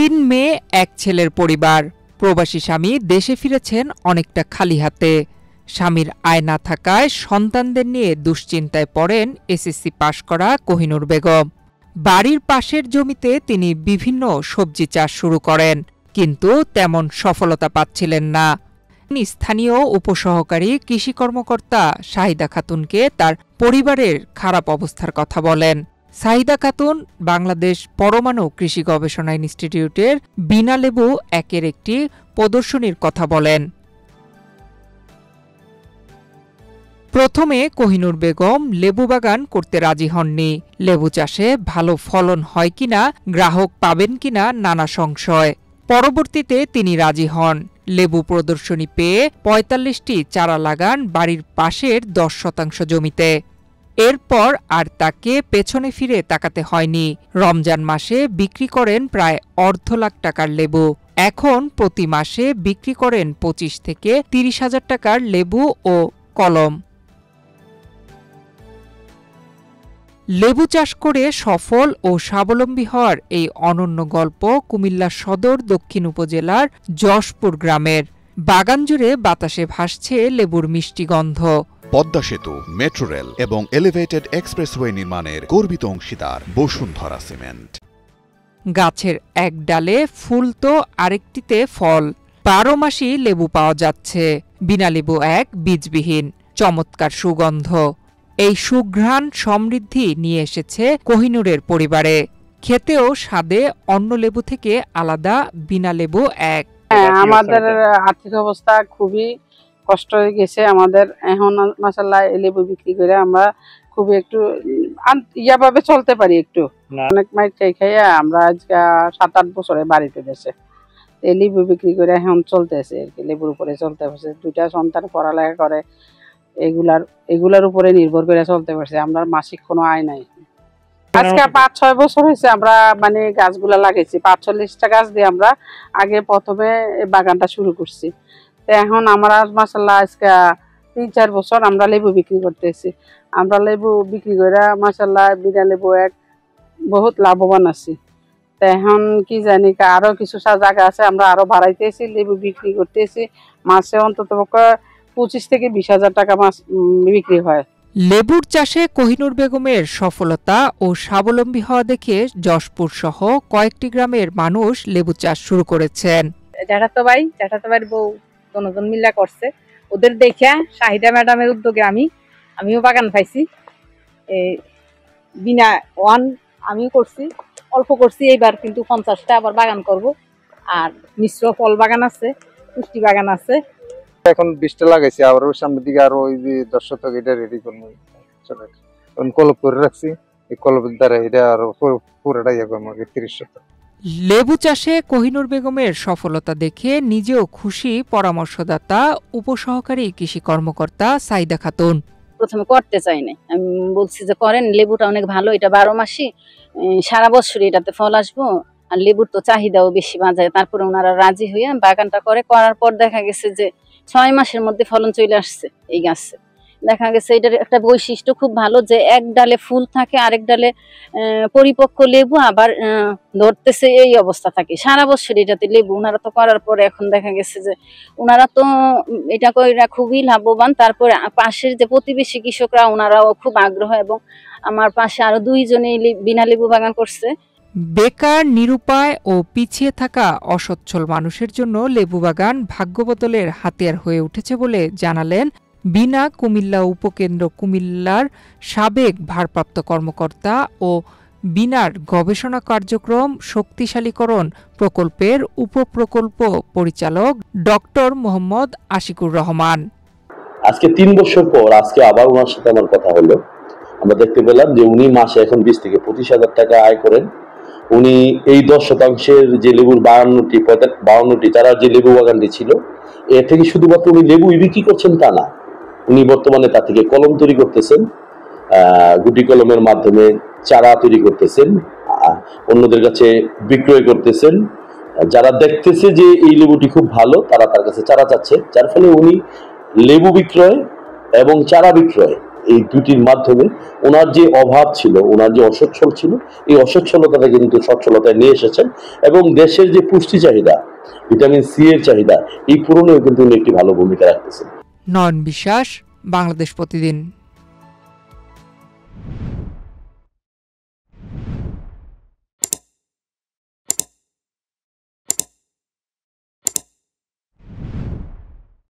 3 মেয়ে 1 ছেলের পরিবার। প্রবাসী স্বামী দেশে ফিরেছেন অনেকটা খালি হাতে। স্বামীর আয় না থাকায় সন্তানদের নিয়ে দুশ্চিন্তায় পড়েন এসএসসি পাশ করা কোহিনুর বেগম। বাড়ির পাশের জমিতে তিনি বিভিন্ন সবজি চাষ শুরু করেন, কিন্তু তেমন সফলতা পাচ্ছিলেন না। তিনি স্থানীয় উপসহকারী কৃষি কর্মকর্তা শাহিদা খাতুনকে তার পরিবারের খারাপ অবস্থার কথা বলেন। শাহিদা খাতুন বাংলাদেশ পরমাণু কৃষি গবেষণা ইনস্টিটিউটের বিনা লেবু 1-এর একটি প্রদর্শনীর কথা বলেন। প্রথমে কোহিনুর বেগম লেবু বাগান করতে রাজি হননি। লেবু চাষে ভালো ফলন হয় কিনা, গ্রাহক পাবেন কিনা নানা সংশয়। পরবর্তীতে তিনি রাজি হন। লেবু প্রদর্শনী পেয়ে ৪৫টি চারা লাগান বাড়ির পাশের 10% জমিতে। এরপর আর তাকে পেছনে ফিরে তাকাতে হয়নি। রমজান মাসে বিক্রি করেন প্রায় 1.5 লাখ টাকার লেবু। এখন প্রতি মাসে বিক্রি করেন 25 থেকে 30 হাজার টাকার লেবু ও কলম। লেবু চাষ করে সফল ও স্বাবলম্বী হওয়ার এই অনন্য গল্প কুমিল্লা সদর দক্ষিণ উপজেলার যশপুর গ্রামের। বাগান জুড়ে বাতাসে ভাসছে লেবুর মিষ্টি গন্ধ। পদ্মা সেতু, মেট্রো রেল এবং এলিভেটেড এক্সপ্রেসওয়ে নির্মাণের গর্বিত অংশীদার বসুন্ধরা সিমেন্ট। গাছের এক ডালে ফুল তো আরেকটিতে ফল। 12 মাসই লেবু পাওয়া যাচ্ছে। বিনা লেবু 1 বীজবিহীন, চমৎকার সুগন্ধ। এই সুঘ্রাণ সমৃদ্ধি নিয়ে এসেছে কোহিনুরের পরিবারে। খেতেও স্বাদে অন্য লেবু থেকে আলাদা বিনা লেবু 1। আমাদের আর্থিক অবস্থা খুবই কষ্ট হয়ে গেছে আমাদের। এখন মাশাআল্লাহ লেবু বিক্রি করে আমরা খুবই একটু ইয়াভাবে চলতে পারি। একটু অনেক মাইর খাইয়া আমরা আজকে 7-8 বছরে বাড়িতে দেশে লেবু বিক্রি করে এখন চলতেছে আর কি। লেবুর উপরে চলতে পারছে। 2টা সন্তান পড়ালেখা করে, এগুলার উপরে নির্ভর করে চলতে পারছে। আমরা মাসিক কোনো আয় নাই। আজকে 5-6 বছর হয়েছে আমরা মানে গাছগুলা লাগাইছি। 45টা গাছ দিয়ে আমরা আগে প্রথমে বাগানটা শুরু করছি। তো এখন আমরা মাশাআল্লাহ আজকে 3-4 বছর আমরা লেবু বিক্রি করতেছি। আমরা লেবু বিক্রি করে মাশাআল্লাহ বিনা লেবু 1 বহুত লাভবান আছি। তো এখন কি জানি আরো কিছু জায়গা আছে, আমরা আরো বাড়াইতেছি, লেবু বিক্রি করতেছি। মাসে অন্তত 25 থেকে 20 হাজার টাকা মাছ বিক্রি হয়। লেবুর চাষে কোহিনুর বেগমের সফলতা ও স্বাবলম্বী হওয়া দেখে যশপুর সহ কয়েকটি গ্রামের মানুষ লেবু চাষ শুরু করেছেন। জ্যাঠাতো ভাইয়ের বউ দুজন মিলা করছে। ওদের দেখে শাহিদা ম্যাডামের উদ্যোগে আমিও বাগান পাইছি। বিনা 1 আমিও করছি, অল্প করছি। এইবার কিন্তু 50টা আবার বাগান করব। আর মিশ্র ফল বাগান আছে, পুষ্টি বাগান আছে। এখন 20টা লাগাইছি, আবার ওর সামনের দিকে আরো ওই যে 10 শতক এটা রেডি করবো। কলপ করে রাখছি, এই কলপের দ্বারা এটা আরো পুরোটা ইয়ে করবো 30 শতক। লেবু চাষে কোহিনুর বেগমের সফলতা দেখে নিজেও খুশি পরামর্শদাতা উপসহকারী কৃষি কর্মকর্তা শাহিদা খাতুন। প্রথমে করতে চাই না, আমি বলছি যে করেন, লেবুটা অনেক ভালো, এটা 12 মাসই সারা বছরই এটাতে ফল আসবো। আর লেবুর তো চাহিদাও বেশি বাজারে। তারপরে ওনারা রাজি হয়ে বাগানটা করার পর দেখা গেছে যে 6 মাসের মধ্যে ফলন চলে আসছে। এই গাছে দেখা গেছে এটার একটা বৈশিষ্ট্য খুব ভালো যে এক ডালে ফুল থাকে, আরেক ডালে পরিপক্ক লেবু আবার ধরতেছে, এই অবস্থা থাকে সারা বছর এটাতে লেবু। ওনারা তো করার পরে এখন দেখা গেছে যে ওনারা তো এটা কইরা খুবই লাভবান। তারপরে পাশের যে প্রতিবেশী কৃষকরা ওনারাও খুব আগ্রহ, এবং আমার পাশে আরো 2 জনে বিনা লেবু বাগান করছে। বেকার, নিরুপায় ও পিছিয়ে থাকা অসচ্ছল মানুষের জন্য লেবু বাগান ভাগ্যবদলের হাতিয়ার হয়ে উঠেছে বলে জানালেন বিনা কুমিল্লা উপকেন্দ্র কুমিল্লার সাবেক ভারপ্রাপ্ত কর্মকর্তা ও বিনার গবেষণা কার্যক্রম শক্তিশালীকরণ প্রকল্পের উপপ্রকল্প পরিচালক ডক্টর মোহাম্মদ আশিকুর রহমান। আজকে 3 বছর পর আজকে আবার ওনার সাথে আমার কথা হলো। আমরা দেখতে পেলাম যে উনি মাসে এখন 20 থেকে 25 হাজার টাকা আয় করেন। উনি এই 10% যে লেবুর 52টি তারা যে লেবু বাগানটি ছিল, এর থেকে শুধুমাত্র উনি লেবু বিক্রি করছেন তা না, উনি বর্তমানে তার থেকে কলম তৈরি করতেছেন, গুটি কলমের মাধ্যমে চারা তৈরি করতেছেন, অন্যদের কাছে বিক্রয় করতেছেন। যারা দেখতেছে যে এই লেবুটি খুব ভালো, তারা তার কাছে চারা চাচ্ছে, যার ফলে উনি লেবু বিক্রয় এবং চারা বিক্রয় এই দুটির মাধ্যমে ওনার যে অভাব ছিল, ওনার যে অসচ্ছল ছিল, এই অসচ্ছলতাটা কিন্তু সচ্ছলতায় নিয়ে এসেছেন এবং দেশের যে পুষ্টি চাহিদা, ভিটামিন সি এর চাহিদা, এই পূরণেও কিন্তু উনি একটি ভালো ভূমিকা রাখতেছেন। নয়ন বিশ্বাস, বাংলাদেশ প্রতিদিন।